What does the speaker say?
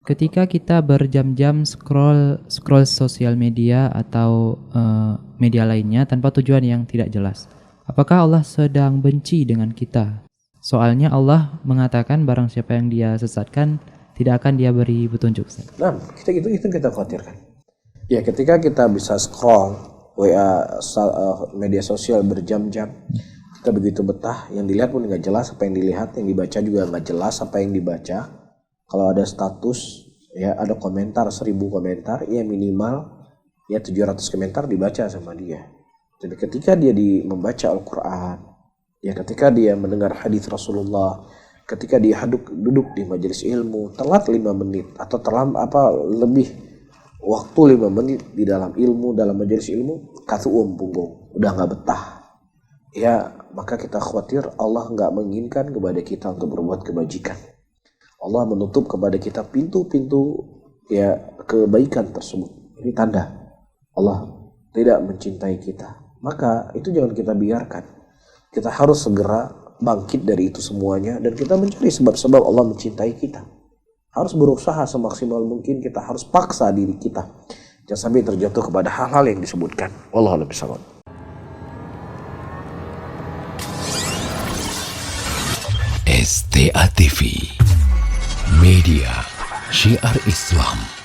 ketika kita berjam-jam scroll sosial media atau media lainnya tanpa tujuan yang tidak jelas, apakah Allah sedang benci dengan kita? Soalnya Allah mengatakan barang siapa yang dia sesatkan tidak akan dia beri petunjuk. Nah, kita khawatirkan. Ya, ketika kita bisa scroll WA media sosial berjam-jam, kita begitu betah, yang dilihat pun nggak jelas apa yang dilihat, yang dibaca juga nggak jelas apa yang dibaca. Kalau ada status, ya ada komentar 1000 komentar, ya minimal ya 700 komentar dibaca sama dia. Jadi ketika dia membaca Al-Quran, ya ketika dia mendengar hadis Rasulullah, ketika dia duduk di majelis ilmu, telat 5 menit atau lebih waktu 5 menit di dalam majelis ilmu, kasuum punggung, udah nggak betah. Ya, maka kita khawatir Allah nggak menginginkan kepada kita untuk berbuat kebajikan. Allah menutup kepada kita pintu-pintu ya kebaikan tersebut. Ini tanda Allah tidak mencintai kita. Maka itu jangan kita biarkan. Kita harus segera bangkit dari itu semuanya dan kita mencari sebab-sebab Allah mencintai kita. Harus berusaha semaksimal mungkin, kita harus paksa diri kita. Jangan sampai terjatuh kepada hal-hal yang disebutkan. Wallahu a'lam bishawab. STA TV Media Syiar Islam.